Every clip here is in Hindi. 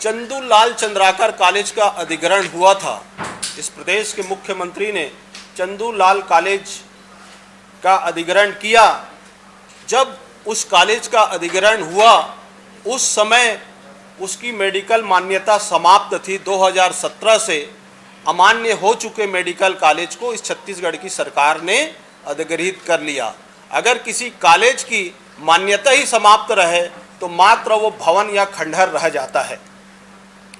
चंदूलाल चंद्राकर कॉलेज का अधिग्रहण हुआ था। इस प्रदेश के मुख्यमंत्री ने चंदूलाल कॉलेज का अधिग्रहण किया। जब उस कॉलेज का अधिग्रहण हुआ उस समय उसकी मेडिकल मान्यता समाप्त थी। 2017 से अमान्य हो चुके मेडिकल कॉलेज को इस छत्तीसगढ़ की सरकार ने अधिग्रहित कर लिया। अगर किसी कॉलेज की मान्यता ही समाप्त रहे तो मात्र वो भवन या खंडहर रह जाता है।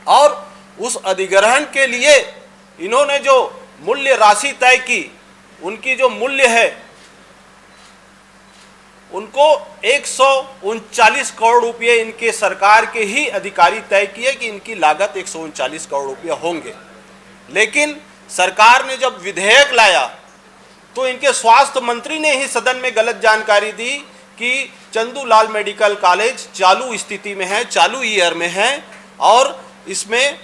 और उस अधिग्रहण के लिए इन्होंने जो मूल्य राशि तय की, उनकी जो मूल्य है उनको 139 करोड़ रुपये इनके सरकार के ही अधिकारी तय किए कि इनकी लागत 139 करोड़ रुपये होंगे। लेकिन सरकार ने जब विधेयक लाया तो इनके स्वास्थ्य मंत्री ने ही सदन में गलत जानकारी दी कि चंदूलाल मेडिकल कॉलेज चालू स्थिति में है, चालू ईयर में है और इसमें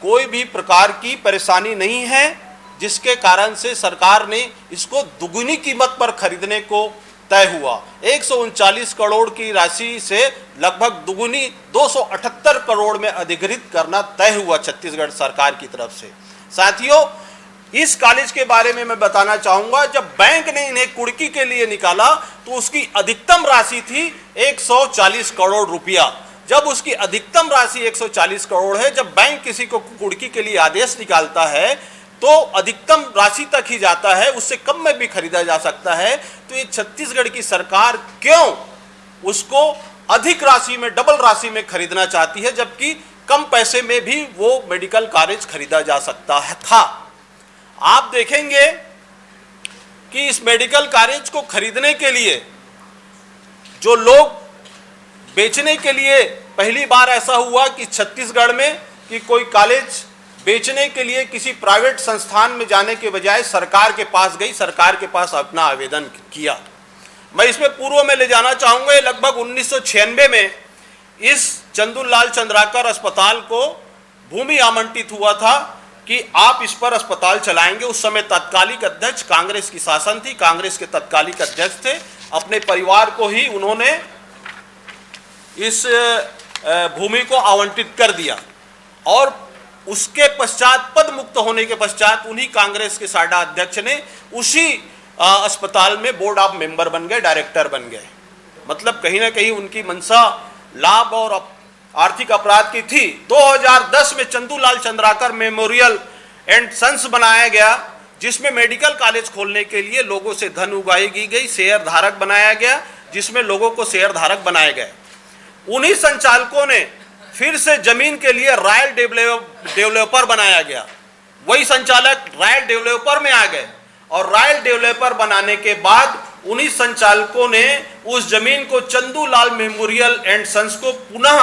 कोई भी प्रकार की परेशानी नहीं है, जिसके कारण से सरकार ने इसको दुगुनी कीमत पर खरीदने को तय हुआ। 139 करोड़ की राशि से लगभग दुगुनी 278 करोड़ में अधिग्रहित करना तय हुआ छत्तीसगढ़ सरकार की तरफ से। साथियों, इस कॉलेज के बारे में मैं बताना चाहूंगा, जब बैंक ने इन्हें कुर्की के लिए निकाला तो उसकी अधिकतम राशि थी 140 करोड़ रुपया। जब उसकी अधिकतम राशि 140 करोड़ है, जब बैंक किसी को कुर्की के लिए आदेश निकालता है तो अधिकतम राशि तक ही जाता है, उससे कम में भी खरीदा जा सकता है। तो ये छत्तीसगढ़ की सरकार क्यों उसको अधिक राशि में, डबल राशि में खरीदना चाहती है, जबकि कम पैसे में भी वो मेडिकल कॉलेज खरीदा जा सकता है था। आप देखेंगे कि इस मेडिकल कॉलेज को खरीदने के लिए जो लोग बेचने के लिए, पहली बार ऐसा हुआ कि छत्तीसगढ़ में कि कोई कॉलेज बेचने के लिए किसी प्राइवेट संस्थान में जाने के बजाय सरकार के पास गई, सरकार के पास अपना आवेदन किया। मैं इसमें पूर्व में ले जाना चाहूँगा, लगभग 1996 में इस चंदूलाल चंद्राकर अस्पताल को भूमि आवंटित हुआ था कि आप इस पर अस्पताल चलाएंगे। उस समय तत्कालिक अध्यक्ष कांग्रेस की शासन थी, कांग्रेस के तत्कालिक अध्यक्ष थे। अपने परिवार को ही उन्होंने इस भूमि को आवंटित कर दिया और उसके पश्चात, पद मुक्त होने के पश्चात, उन्हीं कांग्रेस के साडा अध्यक्ष ने उसी अस्पताल में बोर्ड ऑफ मेंबर बन गए, डायरेक्टर बन गए। मतलब कहीं ना कहीं उनकी मंशा लाभ और आर्थिक अपराध की थी। 2010 में Chandulal Chandrakar memorial and sons बनाया गया, जिसमें मेडिकल कॉलेज खोलने के लिए लोगों से धन उगाई की गई, शेयर धारक बनाया गया, जिसमें लोगों को शेयर धारक बनाए गए। उन्हीं संचालकों ने फिर से जमीन के लिए रॉयल डेवलपर बनाया गया। वही संचालक रॉयल डेवलपर में आ गए और रॉयल डेवलपर बनाने के बाद उन्हीं संचालकों ने उस जमीन को चंदूलाल मेमोरियल एंड सन्स को पुनः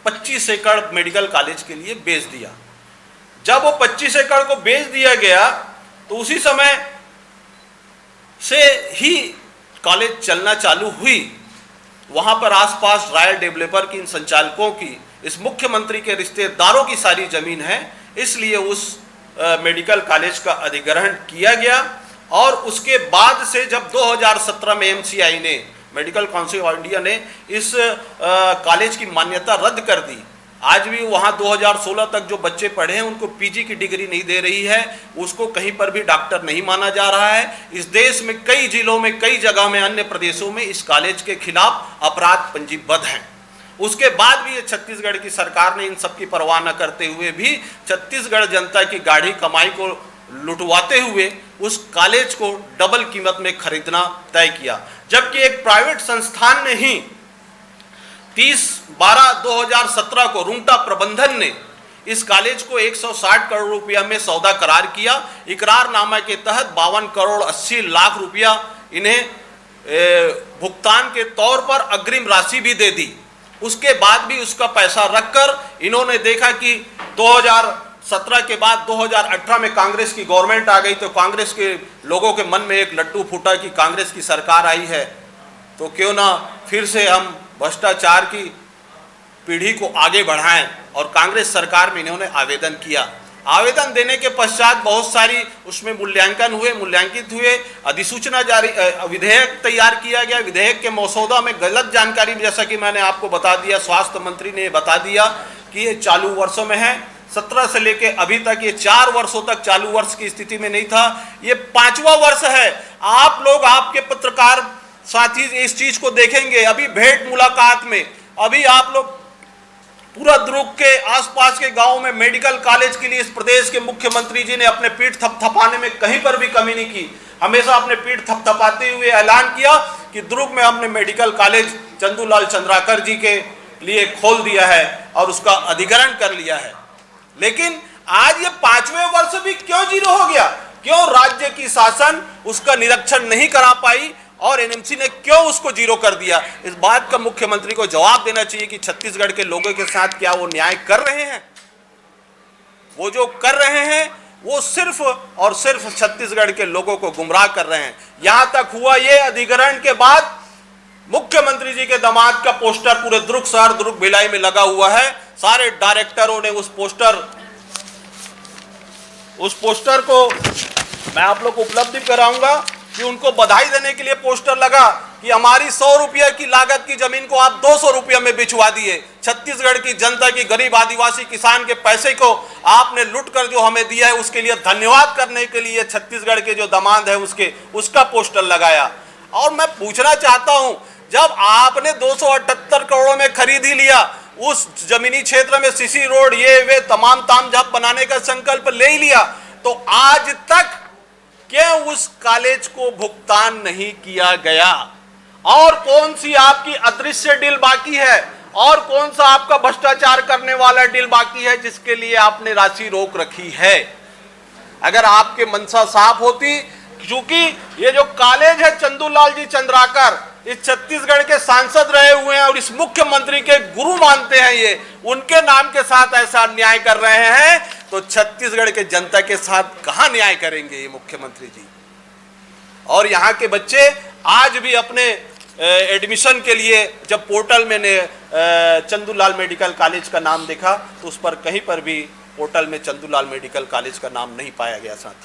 25 एकड़ मेडिकल कॉलेज के लिए बेच दिया। जब वो 25 एकड़ को बेच दिया गया तो उसी समय से ही कॉलेज चलना चालू हुई। वहां पर आसपास रॉयल डेवलपर की, इन संचालकों की, इस मुख्यमंत्री के रिश्तेदारों की सारी जमीन है, इसलिए उस मेडिकल कॉलेज का अधिग्रहण किया गया। और उसके बाद से जब 2017 में एमसीआई ने, मेडिकल काउंसिल ऑफ इंडिया ने इस कॉलेज की मान्यता रद्द कर दी। आज भी वहाँ 2016 तक जो बच्चे पढ़े हैं उनको पीजी की डिग्री नहीं दे रही है, उसको कहीं पर भी डॉक्टर नहीं माना जा रहा है। इस देश में कई जिलों में, कई जगह में, अन्य प्रदेशों में इस कॉलेज के खिलाफ अपराध पंजीबद्ध हैं। उसके बाद भी ये छत्तीसगढ़ की सरकार ने इन सब की परवाह न करते हुए भी छत्तीसगढ़ जनता की गाढ़ी कमाई को लुटवाते हुए उस कॉलेज को डबल कीमत में खरीदना तय किया। जबकि एक प्राइवेट संस्थान ने ही 30/12/2017 को रुंगटा प्रबंधन ने इस कॉलेज को 160 करोड़ रुपया में सौदा करार किया। इकरारनामा के तहत 52 करोड़ 80 लाख रुपया इन्हें भुगतान के तौर पर अग्रिम राशि भी दे दी। उसके बाद भी उसका पैसा रखकर इन्होंने देखा कि 2017 के बाद 2018 में कांग्रेस की गवर्नमेंट आ गई, तो कांग्रेस के लोगों के मन में एक लड्डू फूटा कि कांग्रेस की सरकार आई है तो क्यों ना फिर से हम भ्रष्टाचार की पीढ़ी को आगे बढ़ाएं। और कांग्रेस सरकार में इन्होंने आवेदन किया। आवेदन देने के पश्चात बहुत सारी उसमें मूल्यांकित हुए, अधिसूचना जारी, विधेयक तैयार किया गया। विधेयक के मसौदा में गलत जानकारी, जैसा कि मैंने आपको बता दिया, स्वास्थ्य मंत्री ने बता दिया कि ये चालू वर्षों में है। 17 से लेके अभी तक ये 4 वर्षों तक चालू वर्ष की स्थिति में नहीं था। ये 5वां वर्ष है। आप लोग, आपके पत्रकार साथी इस चीज को देखेंगे। अभी भेंट मुलाकात में अभी आप लोग पूरा दुर्ग के आसपास के गांव में मेडिकल कॉलेज के लिए इस प्रदेश के मुख्यमंत्री जी ने अपने पीठ थपथपाने में कहीं पर भी कमी नहीं की। हमेशा अपने पीठ थपथपाते हुए ऐलान किया कि दुर्ग में हमने मेडिकल कॉलेज चंदूलाल चंद्राकर जी के लिए खोल दिया है और उसका अधिग्रहण कर लिया है। लेकिन आज ये 5वें वर्ष भी क्यों जीरो हो गया? क्यों राज्य की शासन उसका निरीक्षण नहीं करा पाई और एनएमसी ने क्यों उसको जीरो कर दिया? इस बात का मुख्यमंत्री को जवाब देना चाहिए कि छत्तीसगढ़ के लोगों के साथ क्या वो न्याय कर रहे हैं? वो जो कर रहे हैं वो सिर्फ और सिर्फ छत्तीसगढ़ के लोगों को गुमराह कर रहे हैं। यहां तक हुआ ये, अधिग्रहण के बाद मुख्यमंत्री जी के दामाद का पोस्टर पूरे दुर्ग शहर, दुर्ग भिलाई में लगा हुआ है। सारे डायरेक्टरों ने उस पोस्टर को मैं आप लोग को उपलब्ध कराऊंगा कि उनको बधाई देने के लिए पोस्टर लगा कि हमारी 100 रुपये की लागत की जमीन को आप 200 रुपये में बिचवा दिए। छत्तीसगढ़ की जनता की, गरीब आदिवासी किसान के पैसे को आपने लूट कर जो हमें दिया है, उसके लिए धन्यवाद करने के लिए छत्तीसगढ़ के जो दामाद है उसका पोस्टर लगाया। और मैं पूछना चाहता हूं, जब आपने 278 करोड़ में खरीद ही लिया, उस जमीनी क्षेत्र में सीसी रोड ये वे तमाम तामझाम बनाने का संकल्प ले ही लिया, तो आज तक क्यों उस कॉलेज को भुगतान नहीं किया गया? और कौन सी आपकी अदृश्य डील बाकी है? और कौन सा आपका भ्रष्टाचार करने वाला डील बाकी है जिसके लिए आपने राशि रोक रखी है? अगर आपके मनसा साफ होती, क्योंकि ये जो कॉलेज है चंदूलाल जी चंद्राकर इस छत्तीसगढ़ के सांसद रहे हुए हैं और इस मुख्यमंत्री के गुरु मानते हैं, ये उनके नाम के साथ ऐसा अन्याय कर रहे हैं, तो छत्तीसगढ़ के जनता के साथ कहां न्याय करेंगे ये मुख्यमंत्री जी? और यहाँ के बच्चे आज भी अपने एडमिशन के लिए जब पोर्टल में ने चंदूलाल मेडिकल कॉलेज का नाम देखा तो उस पर कहीं पर भी पोर्टल में चंदूलाल मेडिकल कॉलेज का नाम नहीं पाया गया साथी।